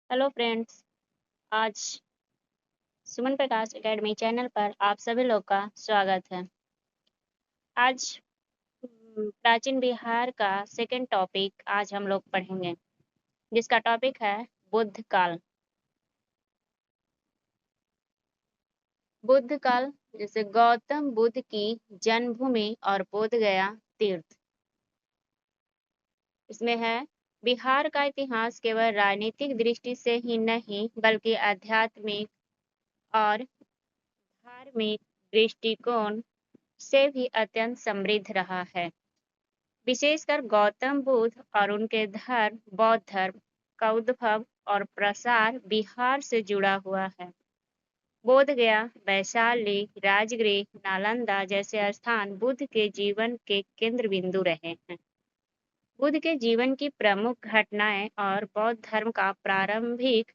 Hello friends. आज सुमन प्रकाश academy channel पर आप सभी लोग का स्वागत है। आज प्राचीन बिहार का सेकंड टॉपिक आज हम लोग पढ़ेंगे, जिसका टॉपिक है बुद्ध काल। बुद्ध काल जैसे गौतम बुद्ध की जन्मभूमि और बोध गया तीर्थ। इसमें है बिहार का इतिहास केवल राजनीतिक दृष्टि से ही नहीं बल्कि आध्यात्मिक और धार्मिक दृष्टिकोण से भी अत्यंत समृद्ध रहा है। विशेषकर गौतम बुद्ध और उनके धर्म बौद्ध धर्म का उद्भव और प्रसार बिहार से जुड़ा हुआ है। बोध गया, वैशाली, राजगृह, नालंदा जैसे स्थान बुद्ध के जीवन के केंद्र बिंदु रहे हैं। बुद्ध के जीवन की प्रमुख घटनाएं और बौद्ध धर्म का प्रारंभिक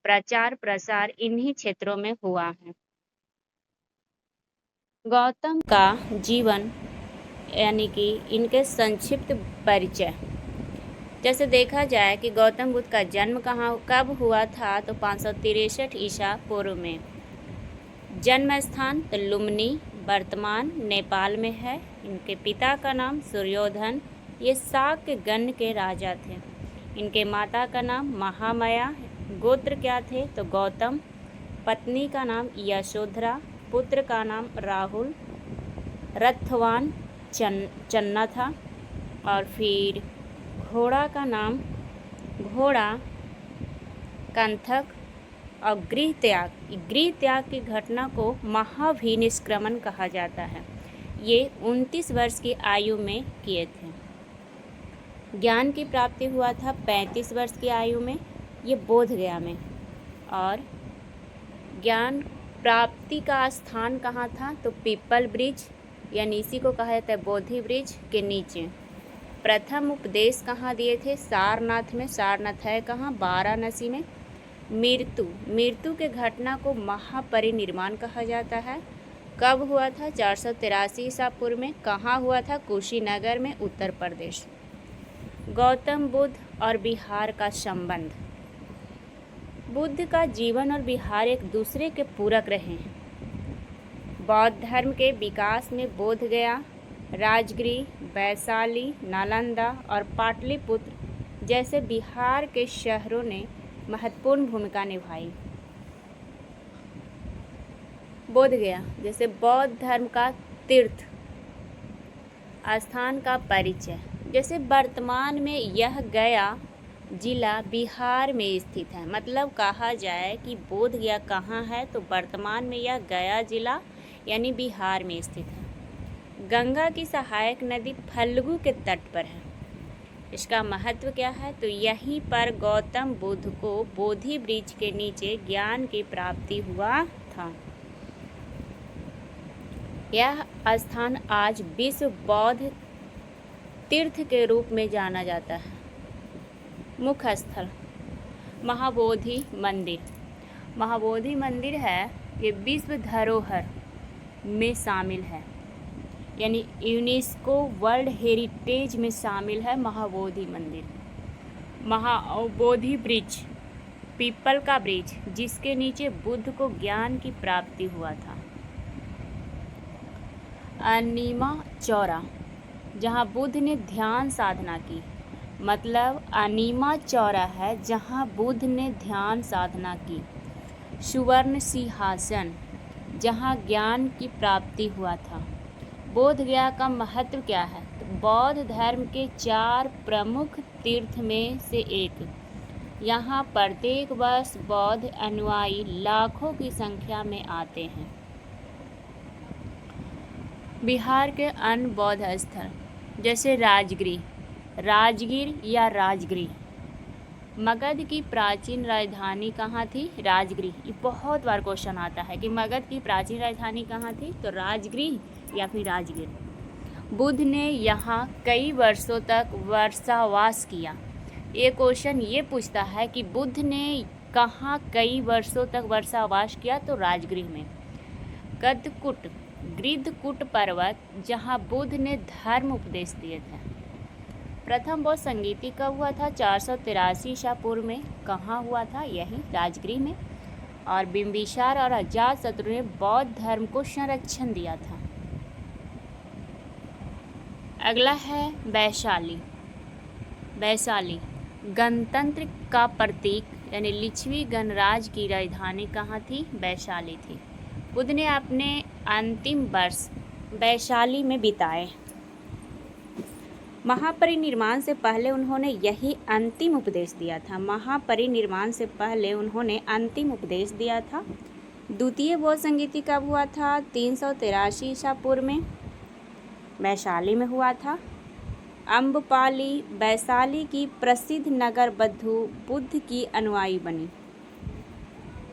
प्रचार प्रसार इन्हीं क्षेत्रों में हुआ है। गौतम का जीवन यानी कि इनके संक्षिप्त परिचय। जैसे देखा जाए कि गौतम बुद्ध का जन्म कब हुआ था, तो 563 ईसा पूर्व में। जन्म स्थान तो लुम्बिनी वर्तमान नेपाल में है। इनके पिता का नाम सूर्योधन, ये शाक्य गण के राजा थे। इनके माता का नाम महामाया। गोत्र क्या थे, तो गौतम। पत्नी का नाम यशोधरा, पुत्र का नाम राहुल, रथवान चन्ना था। और फिर घोड़ा का नाम घोड़ा कंथक। और गृह त्याग की घटना को महाभिनिष्क्रमण कहा जाता है। ये 29 वर्ष की आयु में किए थे। ज्ञान की प्राप्ति हुआ था 35 वर्ष की आयु में, ये बोध गया में। और ज्ञान प्राप्ति का स्थान कहाँ था, तो पीपल ब्रिज यानी इसी को कहा जाता है बोधि ब्रिज के नीचे। प्रथम उपदेश कहाँ दिए थे, सारनाथ में। सारनाथ है कहाँ, वाराणसी में। मृत्यु के घटना को महापरिनिर्वाण कहा जाता है। कब हुआ था, 483 ईसा पूर्व में। कहाँ हुआ था, कुशीनगर में, उत्तर प्रदेश। गौतम बुद्ध और बिहार का संबंध। बुद्ध का जीवन और बिहार एक दूसरे के पूरक रहे हैं। बौद्ध धर्म के विकास में बोध गया, राजगृह, वैशाली, नालंदा और पाटलिपुत्र जैसे बिहार के शहरों ने महत्वपूर्ण भूमिका निभाई। बोध गया जैसे बौद्ध धर्म का तीर्थ स्थान का परिचय। जैसे वर्तमान में यह गया जिला बिहार में स्थित है। मतलब कहा जाए कि बोध गया कहाँ है, तो वर्तमान में यह गया जिला यानी बिहार में स्थित है। गंगा की सहायक नदी फल्गु के तट पर है। इसका महत्व क्या है, तो यहीं पर गौतम बुद्ध को बोधि वृक्ष के नीचे ज्ञान की प्राप्ति हुआ था। यह स्थान आज विश्व बौद्ध तीर्थ के रूप में जाना जाता है। मुख्य स्थल महाबोधि मंदिर। महाबोधि मंदिर है, ये विश्व धरोहर में शामिल है, यानी यूनेस्को वर्ल्ड हेरिटेज में शामिल है महाबोधि मंदिर। महाबोधि वृक्ष, पीपल का वृक्ष, जिसके नीचे बुद्ध को ज्ञान की प्राप्ति हुआ था। अनीमा चौरा, जहाँ बुद्ध ने ध्यान साधना की। मतलब अनीमा चौरा है जहाँ बुद्ध ने ध्यान साधना की। सुवर्ण सिंहासन, जहाँ ज्ञान की प्राप्ति हुआ था। बोध गया का महत्व क्या है, तो बौद्ध धर्म के 4 प्रमुख तीर्थ में से एक। यहाँ प्रत्येक वर्ष बौद्ध अनुयायी लाखों की संख्या में आते हैं। बिहार के अन्य बौद्ध स्थल जैसे राजगीर या राजगृह। मगध की प्राचीन राजधानी कहाँ थी, राजगृह। ये बहुत बार क्वेश्चन आता है कि मगध की प्राचीन राजधानी कहाँ थी, तो राजगृह या फिर राजगीर। बुद्ध ने यहाँ कई वर्षों तक वर्षावास किया। ये क्वेश्चन ये पूछता है कि बुद्ध ने कहाँ कई वर्षों तक वर्षावास किया, तो राजगृह में। गृद्धकूट पर्वत, जहाँ बुद्ध ने धर्म उपदेश दिए थे। प्रथम बौद्ध संगीति कब हुआ था? 483 ईसा पूर्व में। कहाँ हुआ था? यहीं राजगृह में। और बिंबिसार और अजातशत्रु ने बौद्ध धर्म को संरक्षण दिया था। अगला है वैशाली। वैशाली गणतंत्र का प्रतीक यानी लिच्छवी गणराज्य की राजधानी कहाँ थी? वैशाली थी। बुद्ध ने अपने अंतिम वर्ष वैशाली में बिताए। महापरिनिर्वाण से पहले उन्होंने यही अंतिम उपदेश दिया था। महापरिनिर्वाण से पहले उन्होंने अंतिम उपदेश दिया था। द्वितीय बौद्ध संगीति कब हुआ था? 383 ईसा पूर्व में। वैशाली में हुआ था। अम्बपाली वैशाली की प्रसिद्ध नगर बधु बुद्ध की अनुयायी बनी।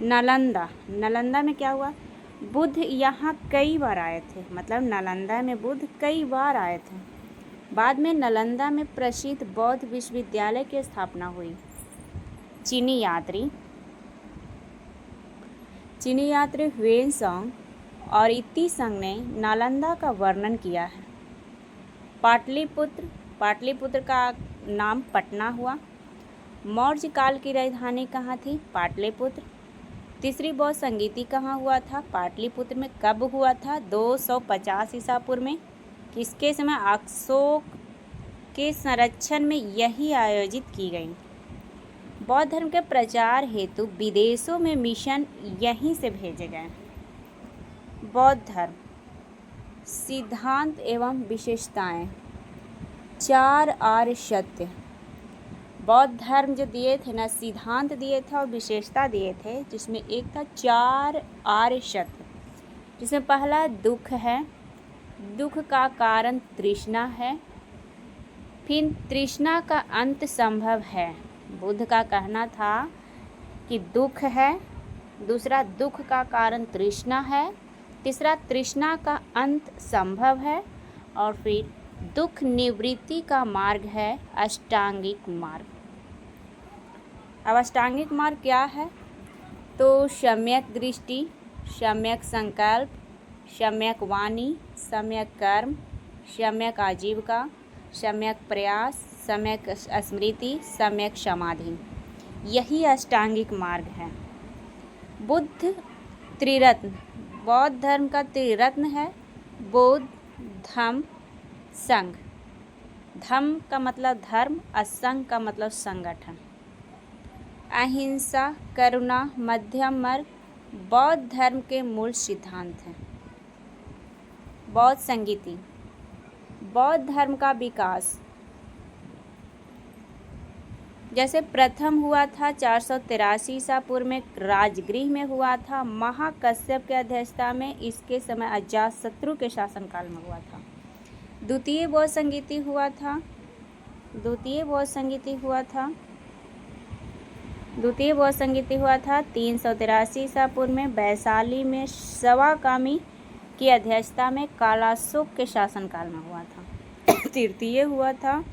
नालंदा, नालंदा में क्या हुआ? बुद्ध यहाँ कई बार आए थे, मतलब नालंदा में बुद्ध कई बार आए थे। बाद में नालंदा में प्रसिद्ध बौद्ध विश्वविद्यालय की स्थापना हुई। चीनी यात्री ह्वेनसांग और इत्तीसंग ने नालंदा का वर्णन किया है। पाटलिपुत्र का नाम पटना हुआ। मौर्य काल की राजधानी कहाँ थी? पाटलिपुत्र। तीसरी बौद्ध संगीति कहाँ हुआ था? पाटलिपुत्र में। कब हुआ था? 250 ईसा पूर्व में। किसके समय? अशोक के संरक्षण में यही आयोजित की गई। बौद्ध धर्म के प्रचार हेतु विदेशों में मिशन यहीं से भेजे गए। बौद्ध धर्म सिद्धांत एवं विशेषताएं। 4 आर्य सत्य। बौद्ध धर्म जो दिए थे ना, सिद्धांत दिए थे और विशेषता दिए थे, जिसमें एक था 4 आर्य सत्य, जिसमें पहला दुख है। दुख का कारण तृष्णा है। फिर तृष्णा का अंत संभव है। बुद्ध का कहना था कि दुख है। दूसरा, दुख का कारण तृष्णा है। तीसरा, तृष्णा का अंत संभव है। और फिर दुख निवृत्ति का मार्ग है अष्टांगिक मार्ग। अब अष्टांगिक मार्ग क्या है? तो सम्यक दृष्टि, सम्यक संकल्प, सम्यक वाणी, सम्यक कर्म, सम्यक आजीविका, सम्यक प्रयास, सम्यक स्मृति, सम्यक समाधि, यही अष्टांगिक मार्ग है। बुद्ध त्रिरत्न, बौद्ध धर्म का त्रिरत्न है। बुद्ध, धम्म, संघ। धम्म का मतलब धर्म, और संघ का मतलब संगठन। अहिंसा, करुणा, मध्यम मार्ग बौद्ध धर्म के मूल सिद्धांत हैं। बौद्ध संगीति, बौद्ध धर्म का विकास जैसे प्रथम हुआ था 483 ईसा पूर्व में, राजगृह में हुआ था। महाकश्यप के अध्यक्षता में। इसके समय अजातशत्रु के शासनकाल में हुआ था। द्वितीय बौद्ध संगीति हुआ था 383 ईसा पूर्व में, वैशाली में। सवाकामी की अध्यक्षता में कालाशोक के शासनकाल में हुआ था। तृतीय हुआ था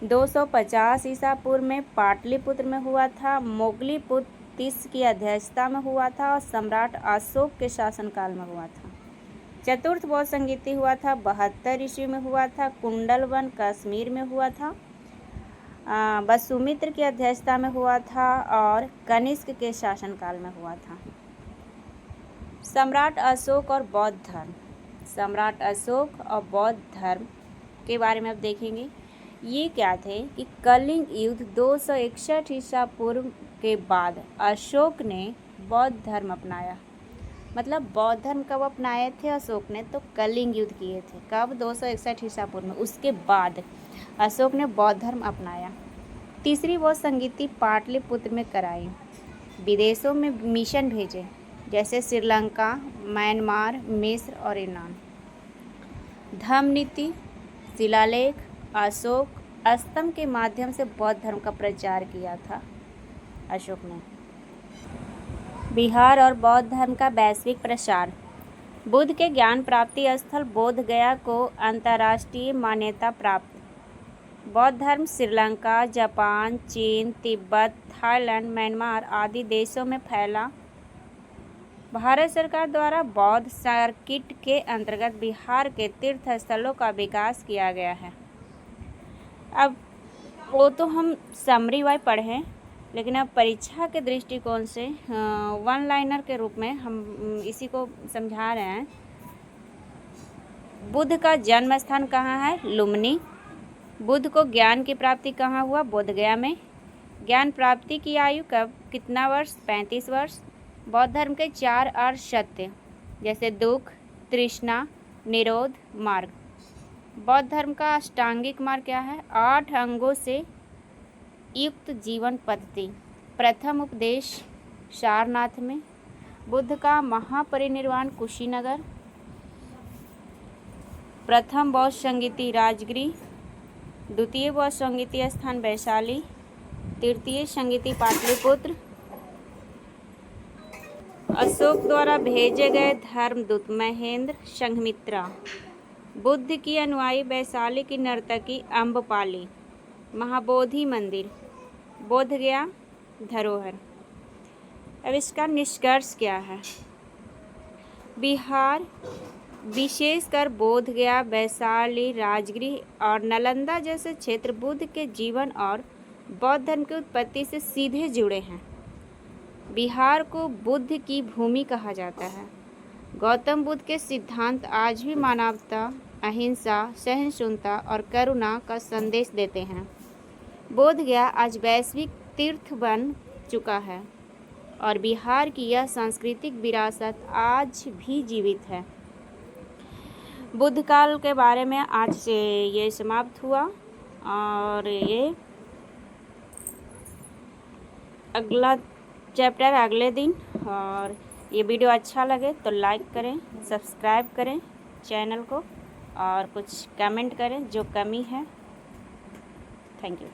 250 ईसा पूर्व में, पाटलिपुत्र में हुआ था। मोगलीपुत्र की अध्यक्षता में हुआ था और सम्राट अशोक के शासनकाल में हुआ था। चतुर्थ बौद्ध संगीति हुआ था 72 ईस्वी में हुआ था। कुंडलवन कश्मीर में हुआ था। वसुमित्र की अध्यक्षता में हुआ था और कनिष्क के शासनकाल में हुआ था। सम्राट अशोक और बौद्ध धर्म। सम्राट अशोक और बौद्ध धर्म के बारे में अब देखेंगे। ये क्या थे कि कलिंग युद्ध 261 ईसा पूर्व के बाद अशोक ने बौद्ध धर्म अपनाया। मतलब बौद्ध धर्म कब अपनाए थे अशोक ने? तो कलिंग युद्ध किए थे। कब? 261 ईसा पूर्व में। उसके बाद अशोक ने बौद्ध धर्म अपनाया। तीसरी बौद्ध संगीति पाटलिपुत्र में कराई। विदेशों में मिशन भेजे, जैसे श्रीलंका, म्यांमार, मिस्र और ईरान। धम्म नीति, शिलालेख, अशोक स्तंभ के माध्यम से बौद्ध धर्म का प्रचार किया था अशोक ने। बिहार और बौद्ध धर्म का वैश्विक प्रसार। बुद्ध के ज्ञान प्राप्ति स्थल बोध गया को अंतर्राष्ट्रीय मान्यता प्राप्त। बौद्ध धर्म श्रीलंका, जापान, चीन, तिब्बत, थाईलैंड, म्यांमार आदि देशों में फैला। भारत सरकार द्वारा बौद्ध सर्किट के अंतर्गत बिहार के तीर्थ स्थलों का विकास किया गया है। अब वो तो हम समरी वाइज पढ़ें, लेकिन अब परीक्षा के दृष्टिकोण से वन लाइनर के रूप में हम इसी को समझा रहे हैं। बुद्ध का जन्म स्थान कहाँ है? लुम्बिनी। बुद्ध को ज्ञान की प्राप्ति कहाँ हुआ? बोध गया में। ज्ञान प्राप्ति की आयु कब? कितना वर्ष? 35 वर्ष। बौद्ध धर्म के 4 अर्थ सत्य, जैसे दुख, तृष्णा, निरोध, मार्ग। बौद्ध धर्म का अष्टांगिक मार्ग क्या है? 8 अंगों से युक्त जीवन पद्धति। प्रथम उपदेश सारनाथ में। बुद्ध का महापरिनिर्वाण कुशीनगर। प्रथम बौद्ध संगीति राजगिरी। द्वितीय बौद्ध संगीति स्थान वैशाली। तृतीय संगीति पाटलिपुत्र। अशोक द्वारा भेजे गए धर्मदूत महेंद्र संघमित्रा। बुद्ध की अनुयायी वैशाली की नर्तकी अम्बपाली। महाबोधि मंदिर, बोध गया धरोहर। अब इसका निष्कर्ष क्या है? बिहार, विशेषकर बोध गया, वैशाली, राजगिरी और नालंदा जैसे क्षेत्र बुद्ध के जीवन और बौद्ध धर्म की उत्पत्ति से सीधे जुड़े हैं। बिहार को बुद्ध की भूमि कहा जाता है। गौतम बुद्ध के सिद्धांत आज भी मानवता, अहिंसा, सहिष्णुता और करुणा का संदेश देते हैं। बोध गया आज वैश्विक तीर्थ बन चुका है और बिहार की यह सांस्कृतिक विरासत आज भी जीवित है। बुद्ध काल के बारे में आज से ये समाप्त हुआ और ये अगला चैप्टर अगले दिन। और ये वीडियो अच्छा लगे तो लाइक करें, सब्सक्राइब करें चैनल को और कुछ कमेंट करें जो कमी है। Thank you.